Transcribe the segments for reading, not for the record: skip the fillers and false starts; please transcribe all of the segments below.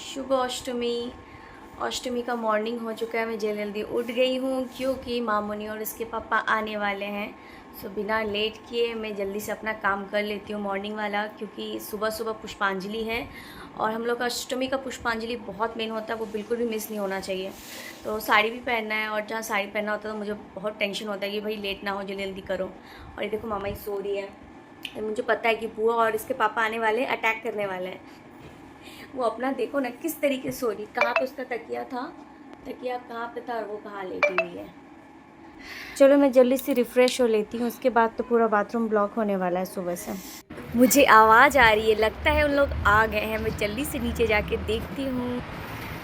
शुभ अष्टमी। अष्टमी का मॉर्निंग हो चुका है। मैं जल्दी उठ गई हूँ क्योंकि मामूनी और उसके पापा आने वाले हैं। सो बिना लेट किए मैं जल्दी से अपना काम कर लेती हूँ मॉर्निंग वाला, क्योंकि सुबह सुबह पुष्पांजलि है और हम लोग का अष्टमी का पुष्पांजलि बहुत मेन होता है, वो बिल्कुल भी मिस नहीं होना चाहिए। तो साड़ी भी पहनना है और जहाँ साड़ी पहनना होता है तो मुझे बहुत टेंशन होता है कि भाई लेट ना हो, जल्दी जल्दी करो। और ये देखो मामा ही सो रही है। मुझे पता है कि बुआ और इसके पापा आने वाले हैं, अटैक करने वाले हैं। वो अपना देखो ना किस तरीके से सो रही, कहाँ पे उसका तकिया था, तकिया कहाँ पे था और वो कहाँ लेटी हुई है। चलो मैं जल्दी से रिफ़्रेश हो लेती हूँ, उसके बाद तो पूरा बाथरूम ब्लॉक होने वाला है सुबह से। मुझे आवाज़ आ रही है, लगता है उन लोग आ गए हैं। मैं जल्दी से नीचे जाके देखती हूँ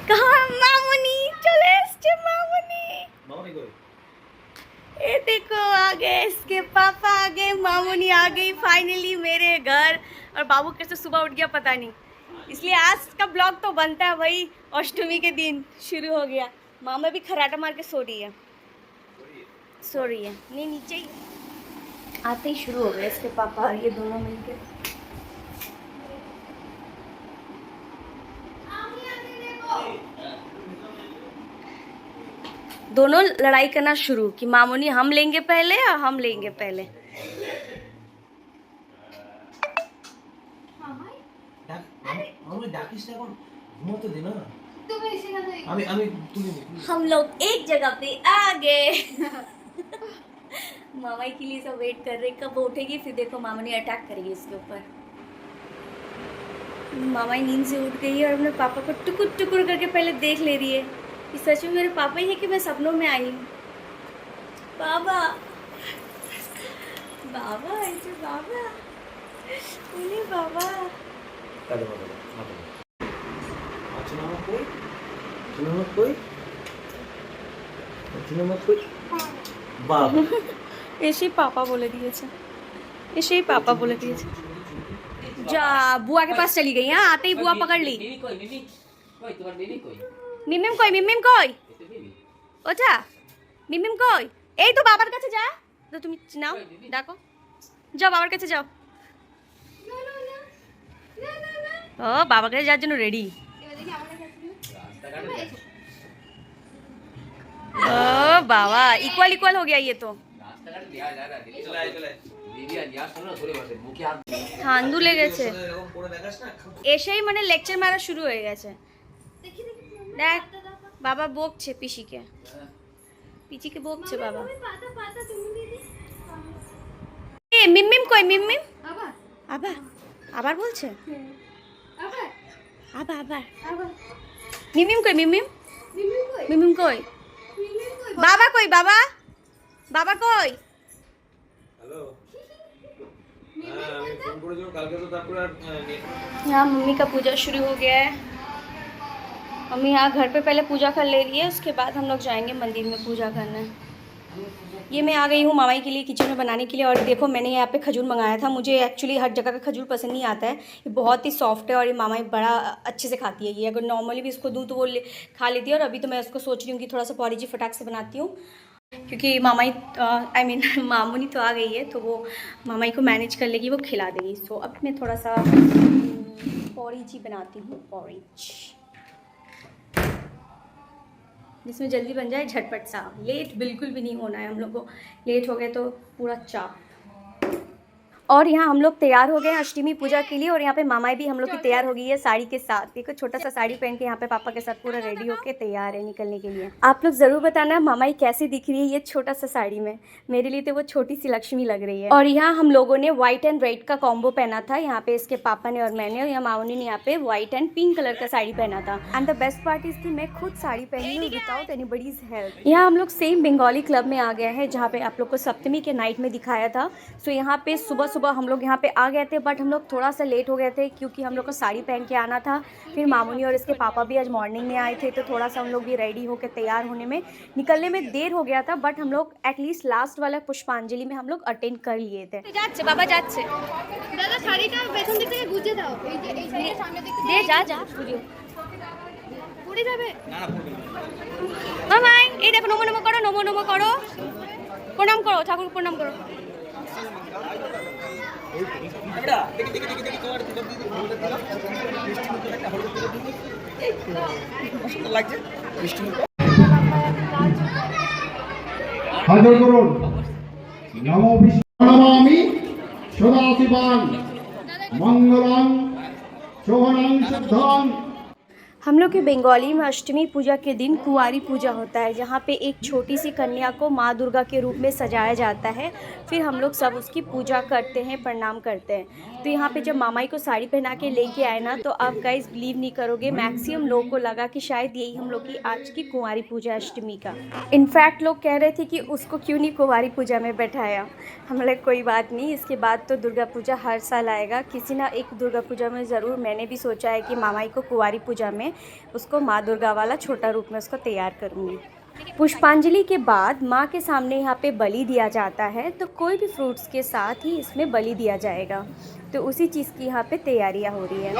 कहाँ मामूनी। चले मामूनी, ये देखो आ गए, इसके पापा आ गए, मामूनी आ गई फाइनली मेरे घर। और बाबू कैसे सुबह उठ गया पता नहीं, इसलिए आज का ब्लॉग तो बनता है भाई। अष्टमी के दिन शुरू हो गया। मामा भी खराटा मार के सो रही है नहीं, नीचे ही आते ही शुरू हो गए इसके पापा और ये दोनों मिलके। दोनों लड़ाई करना शुरू कि मामूनी हम लेंगे पहले या हम लेंगे पहले। हम लोग एक जगह पे आ गए। मामा के लिए सब वेट कर रहे कब उठेगी, फिर देखो मामा ने अटैक करेगी इसके ऊपर। मामा नींद से उठ गई है और अपने पापा को टुकुर टुकुर करके पहले देख ले रही है कि सच में मेरे पापा ही है कि मैं सपनों में आई हूँ। बाबा बाबा ऐसे बाबा बोले बाबा। এসেই पापा बोले दिए जा बुआ के पास चली गई। हाँ आते ही बुआ पकड़ ली। मिमिम कोई ওঠা মিমিম কই? এই তো বাবার কাছে যা, তো তুমি নাও ডাকো, যাও বাবার কাছে যাও। ও বাবার কাছে যাওয়ার জন্য রেডি। ओ बाबा इक्वल इक्वल हो गया ये तो। ঠান্ডু লেগেছে এসেই, মানে লেকচার মারা শুরু হয়ে গেছে। দেখ বাবা বকছে পিসিকে বকছে বাবা। এ মিমিম কই? মিমিম আবার আবার বলছে আবার মিমিম কই? মিমিম কই? बाबा कोई? बाबा कोई? यहाँ मम्मी का पूजा शुरू हो गया है। मम्मी यहाँ घर पे पहले पूजा कर ले रही है, उसके बाद हम लोग जाएंगे मंदिर में पूजा करने। ये मैं आ गई हूँ मामाई के लिए किचन में बनाने के लिए। और देखो मैंने यहाँ पे खजूर मंगाया था। मुझे एक्चुअली हर जगह का खजूर पसंद नहीं आता है, ये बहुत ही सॉफ्ट है और ये मामाई बड़ा अच्छे से खाती है। ये अगर नॉर्मली भी इसको दूँ तो वो खा लेती है। और अभी तो मैं उसको सोच रही हूँ कि थोड़ा सा पॉरीजी फटाक से बनाती हूँ, क्योंकि मामाई मामूनी तो आ गई है तो वो मामाई को मैनेज कर लेगी, वो खिला देगी। सो अब मैं थोड़ा सा पॉरीजी बनाती हूँ, पॉरीज जिसमें जल्दी बन जाए झटपट सा। लेट बिल्कुल भी नहीं होना है हम लोग को, लेट हो गए तो पूरा चाप। और यहाँ हम लोग तैयार हो गए अष्टमी पूजा के लिए। और यहाँ पे मामाई भी हम लोग की तैयार हो गई है साड़ी के साथ। देखो छोटा सा साड़ी पहन के यहाँ पे पापा के साथ पूरा रेडी होके तैयार है निकलने के लिए। आप लोग ज़रूर बताना मामाई कैसी दिख रही है ये छोटा सा साड़ी में। मेरे लिए तो वो छोटी सी लक्ष्मी लग रही है। और यहाँ हम लोगों ने व्हाइट एंड रेड का कॉम्बो पहना था, यहाँ पे इसके पापा ने और मैंने। और यहाँ मामूनी ने यहाँ पे व्हाइट एंड पिंक कलर का साड़ी पहना था। And the best part is कि मैं खुद साड़ी पहनी हूँ विदाउट एनीबडीज हेल्प। यहाँ हम लोग सेम बंगाली क्लब में आ गया है जहाँ पे आप लोग को सप्तमी के नाइट में दिखाया था। सो यहाँ पे सुबह सुबह हम लोग यहाँ पे आ गए थे, बट हम लोग थोड़ा सा लेट हो गए थे क्योंकि हम लोग को साड़ी पहन के आना था। फिर मामूनी और इसके पापा भी आज मॉर्निंग में आए थे तो थोड़ा सा हम लोग भी रेडी होकर तैयार होने में निकलने में देर हो गया था। बट हम लोग एटलीस्ट लास्ट वाला पुष्पांजलि में हम लोग अटेंड कर लिए थे। যাচ্ছে বাবা যাচ্ছে, দাদা শাড়িটা পেছন দিক থেকে গুজে দাও, এই যে এই সাইডে সামনে দিক থেকে দে, যা বুঝিও পুড়ে যাবে না। না পুড়বে না মামাই। এই দেখো নমো নমো করো, প্রণাম করো, ঠাকুর প্রণাম করো। লাগছে মিষ্টি মুখ হাজার করুন নমো বিষ্ণু নমামি সদাশিবাং मंगलम शोभनं शुद्धं। हम लोग के बंगाली में अष्टमी पूजा के दिन कुंवारी पूजा होता है, जहाँ पे एक छोटी सी कन्या को माँ दुर्गा के रूप में सजाया जाता है। फिर हम लोग सब उसकी पूजा करते हैं, प्रणाम करते हैं। तो यहाँ पे जब मामाई को साड़ी पहना के लेके आए ना, तो आप गाइस बिलीव नहीं करोगे, मैक्सिमम लोगों को लगा कि शायद यही हम लोग की आज की कुंवारी पूजा अष्टमी का। इनफैक्ट लोग कह रहे थे कि उसको क्यों नहीं कुंवारी पूजा में बैठाया। हम लोग कोई बात नहीं, इसके बाद तो दुर्गा पूजा हर साल आएगा, किसी ना एक दुर्गा पूजा में ज़रूर। मैंने भी सोचा है कि मामाई को कुंवारी पूजा में उसको माँ दुर्गा वाला छोटा रूप में उसको तैयार करूँगी। पुष्पांजलि के बाद माँ के सामने यहाँ पे बलि दिया जाता है, तो कोई भी फ्रूट्स के साथ ही इसमें बलि दिया जाएगा। तो उसी चीज़ की यहाँ पे तैयारियाँ हो रही है।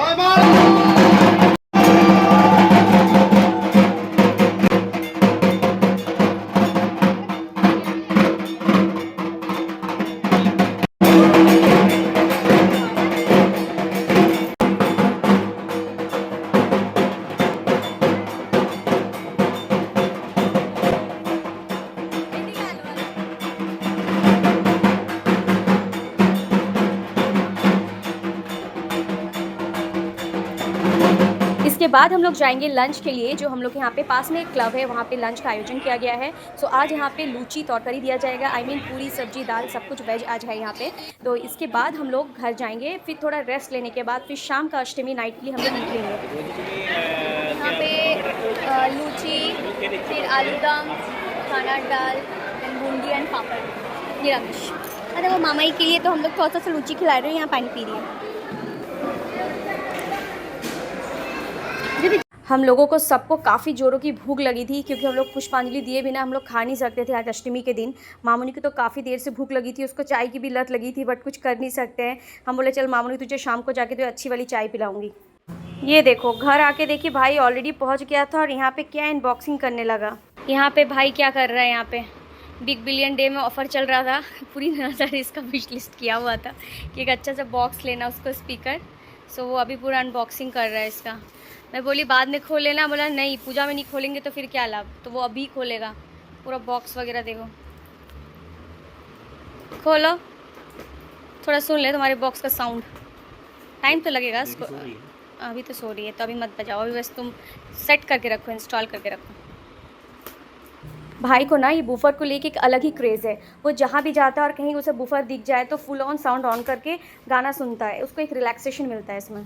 इसके बाद हम लोग जाएंगे लंच के लिए, जो हम लोग यहाँ पे पास में एक क्लब है, वहाँ पे लंच का आयोजन किया गया है। सो आज यहाँ पे लूची तौरकरी दिया जाएगा, आई मीन पूरी सब्जी दाल सब कुछ वेज आज है यहाँ पे। तो इसके बाद हम लोग घर जाएंगे, फिर थोड़ा रेस्ट लेने के बाद फिर शाम का अष्टमी नाइट के लिए हम लोग निकलेंगे। यहाँ पे लूची, फिर आलूदम, खाना दाल, बूंदी एंड पापड़, निरामिष। अरे वो मामाई के लिए तो हम लोग थोड़ा सा लूची खिला रहे हैं, यहाँ पानी पी रही है। हम लोगों को सबको काफ़ी ज़ोरों की भूख लगी थी, क्योंकि हम लोग पुष्पांजलि दिए बिना हम लोग खा नहीं सकते थे आज अष्टमी के दिन। मामूनी को तो काफ़ी देर से भूख लगी थी, उसको चाय की भी लत लगी थी, बट कुछ कर नहीं सकते हैं। हम बोले चल मामूनी तुझे शाम को जाके तो अच्छी वाली चाय पिलाऊंगी। ये देखो घर आके देखिए भाई ऑलरेडी पहुँच गया था, और यहाँ पर क्या अनबॉक्सिंग करने लगा। यहाँ पर भाई क्या कर रहा है, यहाँ पर बिग बिलियन डे में ऑफ़र चल रहा था, पूरी नज़र इसका विश लिस्ट किया हुआ था कि एक अच्छा सा बॉक्स लेना उसको, स्पीकर। सो वो अभी पूरा अनबॉक्सिंग कर रहा है इसका। मैं बोली बाद में खोल लेना, बोला नहीं पूजा में नहीं खोलेंगे तो फिर क्या लाभ, तो वो अभी खोलेगा पूरा बॉक्स वगैरह। देखो खोलो, थोड़ा सुन ले तुम्हारे बॉक्स का साउंड। टाइम तो लगेगा इसको, अभी तो सो रही है तो अभी मत बजाओ, अभी बस तुम सेट करके रखो, इंस्टॉल करके रखो। भाई को ना ये बूफर को लेके एक अलग ही क्रेज़ है। वो जहाँ भी जाता है और कहीं उसे बूफर दिख जाए तो फुल ऑन साउंड ऑन करके गाना सुनता है, उसको एक रिलैक्सेशन मिलता है इसमें।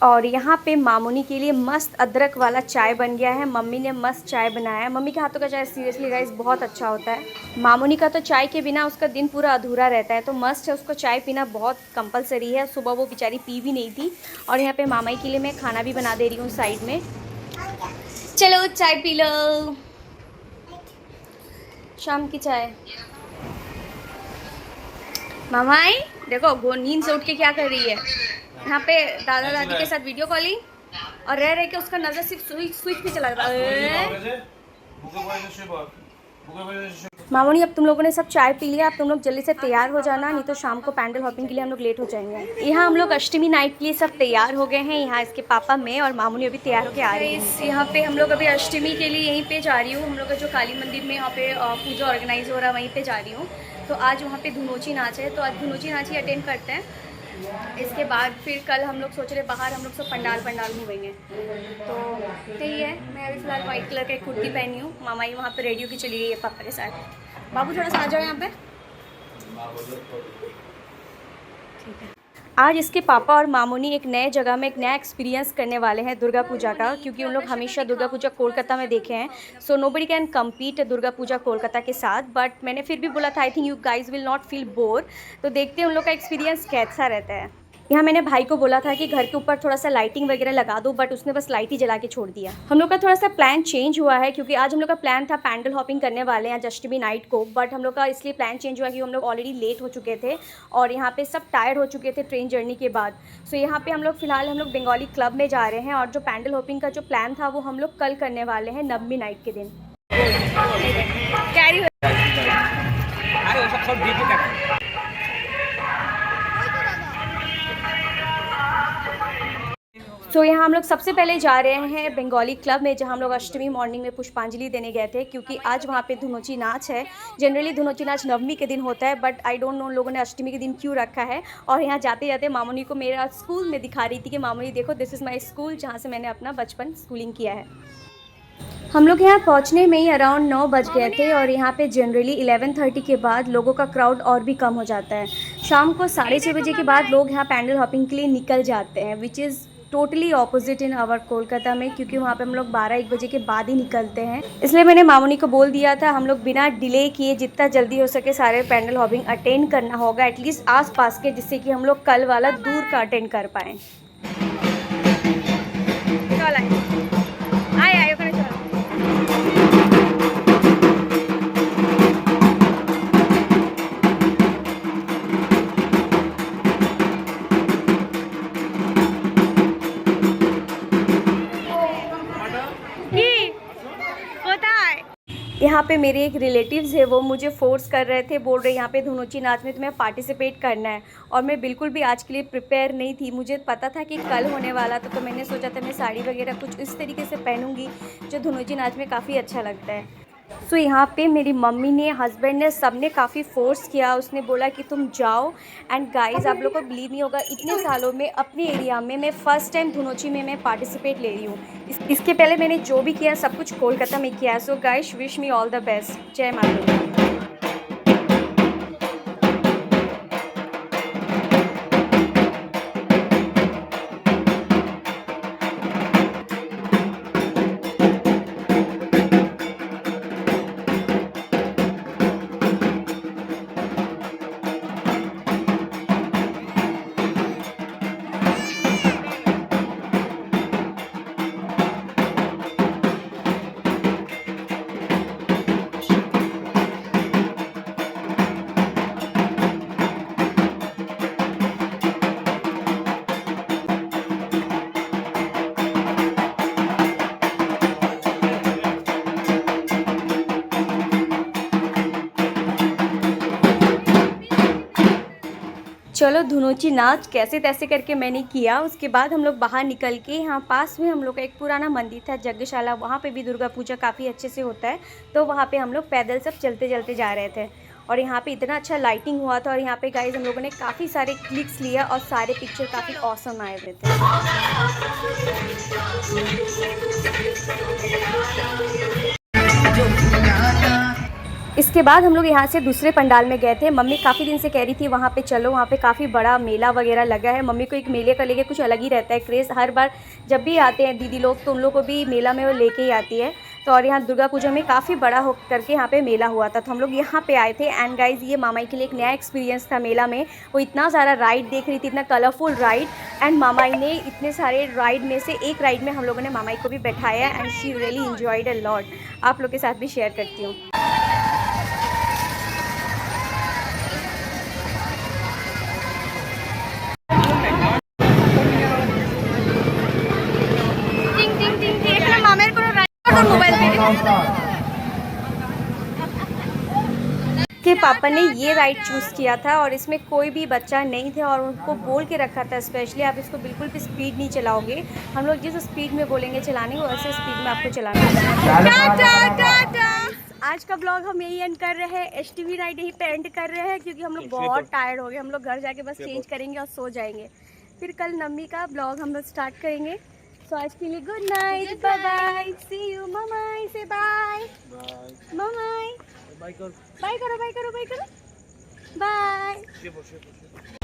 और यहाँ पे मामूनी के लिए मस्त अदरक वाला चाय बन गया है। मम्मी ने मस्त चाय बनाया है। मम्मी के हाथों का चाय सीरियसली गाइस बहुत अच्छा होता है। मामूनी का तो चाय के बिना उसका दिन पूरा अधूरा रहता है, तो मस्त है, उसको चाय पीना बहुत कंपलसरी है। सुबह वो बेचारी पी भी नहीं थी। और यहाँ पे मामाई के लिए मैं खाना भी बना दे रही हूँ साइड में। चलो चाय पी लो, शाम की चाय। मामाई देखो नींद से उठ के क्या कर रही है, यहाँ पे दादा दादी के साथ वीडियो कॉलिंग, और रह के उसका नजर सिर्फ स्विच पे चला रहा है। मामूनी अब तुम लोगों ने सब चाय पी लिया, अब तुम लोग जल्दी से तैयार हो जाना, नहीं तो शाम को पैंडल हॉपिंग के लिए हम लोग लेट हो जाएंगे। यहाँ हम लोग अष्टमी नाइट के लिए सब तैयार हो गए हैं। यहाँ इसके पापा मैं और मामूनी अभी तैयार होकर आ रही है। यहाँ पे हम लोग अभी अष्टमी के लिए यहीं पे जा रही हूँ। हम लोग का जो काली मंदिर में यहाँ पे पूजा ऑर्गेनाइज हो रहा है, वहीं पे जा रही हूँ। तो आज वहाँ पे धुनोची नाच है, तो आज धुनोची नाच ही अटेंड करते हैं। इसके बाद फिर कल हम लोग सोच रहे बाहर हम लोग सब पंडाल घूमेंगे। तो यही है, मैं अभी फ़िलहाल वाइट कलर का एक कुर्ती पहनी हूँ। मामाई वहाँ पे रेडियो की चली गई है पापा के साथ। बाबू थोड़ा सा आ जाओ यहाँ पे, ठीक है। आज इसके पापा और मामूनी एक नए जगह में एक नया एक्सपीरियंस करने वाले हैं दुर्गा पूजा का, क्योंकि उन लोग हमेशा दुर्गा पूजा कोलकाता में देखे हैं। So nobody can compete Durga Puja Kolkata के साथ। बट मैंने फिर भी बोला था I think you guys will not feel bore. तो देखते हैं उन लोग का एक्सपीरियंस कैसा रहता है। यहाँ मैंने भाई को बोला था कि घर के ऊपर थोड़ा सा लाइटिंग वगैरह लगा दो, बट उसने बस लाइट ही जला के छोड़ दिया। हम लोग का थोड़ा सा प्लान चेंज हुआ है, क्योंकि आज हम लोग का प्लान था पैंडल हॉपिंग करने वाले हैं आज अष्टमी नाइट को। बट हम लोग का इसलिए प्लान चेंज हुआ कि हम लोग ऑलरेडी लेट हो चुके थे और यहाँ पे सब टायर्ड हो चुके थे ट्रेन जर्नी के बाद। सो यहाँ पे हम लोग फ़िलहाल हम लोग बंगाली क्लब में जा रहे हैं, और जो पैंडल हॉपिंग का जो प्लान था वो हम लोग कल करने वाले हैं नवमी नाइट के दिन। कैरी तो यहाँ हम लोग सबसे पहले जा रहे हैं बंगाली क्लब में, जहाँ हम लोग अष्टमी मॉर्निंग में पुष्पांजलि देने गए थे, क्योंकि आज वहाँ पे धुनोची नाच है। जनरली धुनोची नाच नवमी के दिन होता है, बट आई डोंट नो लोगों ने अष्टमी के दिन क्यों रखा है। और यहाँ जाते जाते मामूनी को मेरा स्कूल में दिखा रही थी कि मामूनी देखो, दिस इज़ माई स्कूल, जहाँ से मैंने अपना बचपन स्कूलिंग किया है। हम लोग यहाँ पहुँचने में ही अराउंड 9 बज गए थे, और यहाँ पे जनरली 11:30 के बाद लोगों का क्राउड और भी कम हो जाता है। शाम को 6:30 बजे के बाद लोग यहाँ पैंडल हॉपिंग के लिए निकल जाते हैं, which is totally opposite in our Kolkata में, क्योंकि वहाँ पे हम लोग 12-1 बजे के बाद ही निकलते हैं। इसलिए मैंने मामूनी को बोल दिया था हम लोग बिना डिले किए जितना जल्दी हो सके सारे पैंडल हॉपिंग अटेंड करना होगा, एटलीस्ट आस पास के, जिससे कि हम लोग कल वाला दूर का अटेंड कर पाएँ। यहाँ पे मेरे एक रिलेटिव्स है, वो मुझे फोर्स कर रहे थे, बोल रहे यहाँ पे धुनोची नाच में तुम्हें पार्टिसिपेट करना है, और मैं बिल्कुल भी आज के लिए प्रिपेयर नहीं थी। मुझे पता था कि कल होने वाला था, तो मैंने सोचा था मैं साड़ी वगैरह कुछ इस तरीके से पहनूंगी जो धुनोची नाच में काफ़ी अच्छा लगता है। सो यहाँ पे मेरी मम्मी ने, हस्बैंड ने, सब ने काफ़ी फोर्स किया। उसने बोला कि तुम जाओ। एंड गाइस, आप लोग को बिलीव नहीं होगा, इतने सालों में अपने एरिया में मैं फ़र्स्ट टाइम धुनोची में मैं पार्टिसिपेट ले रही हूँ। इसके पहले मैंने जो भी किया सब कुछ कोलकाता में किया। So guys, wish me all the best. जय माता दी। चलो, धुनोची नाच कैसे तैसे करके मैंने किया। उसके बाद हम लोग बाहर निकल के, यहाँ पास में हम लोग का एक पुराना मंदिर था यज्ञशाला, वहाँ पे भी दुर्गा पूजा काफ़ी अच्छे से होता है, तो वहाँ पे हम लोग पैदल सब चलते चलते जा रहे थे। और यहाँ पे इतना अच्छा लाइटिंग हुआ था, और यहाँ पे गाइस हम लोगों ने काफ़ी सारे क्लिक्स लिया, और सारे पिक्चर काफ़ी ऑसम आए हुए थे। इसके बाद हम लोग यहाँ से दूसरे पंडाल में गए थे। मम्मी काफ़ी दिन से कह रही थी वहाँ पे चलो, वहाँ पे काफ़ी बड़ा मेला वगैरह लगा है। मम्मी को एक मेले का लेके कुछ अलग ही रहता है क्रेज़। हर बार जब भी आते हैं दीदी लोग, तो उन लोग को भी मेला में वो लेके ही आती है। तो और यहाँ दुर्गा पूजा में काफ़ी बड़ा हो करके यहाँ पे मेला हुआ था, तो हम लोग यहाँ पे आए थे। एंड गाइज, ये मामाई के लिए एक नया एक्सपीरियंस था मेला में। वो इतना सारा राइड देख रही थी, इतना कलरफुल राइड, एंड मामाई ने इतने सारे राइड में से एक राइड में हम लोगों ने मामाई को भी बैठाया, and she really enjoyed a lot. आप लोग के साथ भी शेयर करती हूँ। के पापा ने ये राइड चूज़ किया था, और इसमें कोई भी बच्चा नहीं थे, और उनको बोल के रखा था स्पेशली, आप इसको बिल्कुल भी स्पीड नहीं चलाओगे। हम लोग जिस स्पीड में बोलेंगे चलाने को, वैसे स्पीड में आपको चलाना है। आज का ब्लॉग हम यही एंड कर रहे हैं, एचटीवी राइड यही पे एंड कर रहे हैं, क्योंकि हम लोग बहुत टायर्ड हो गए। हम लोग घर जाके बस चेंज करेंगे और सो जाएंगे, फिर कल नवमी का ब्लॉग हम लोग स्टार्ट करेंगे। सो आज के लिए good night, bye bye, see you. ममाई से बाय, ममाई बाय करो, बाय करो, बाय करो, बाय करो, बाय।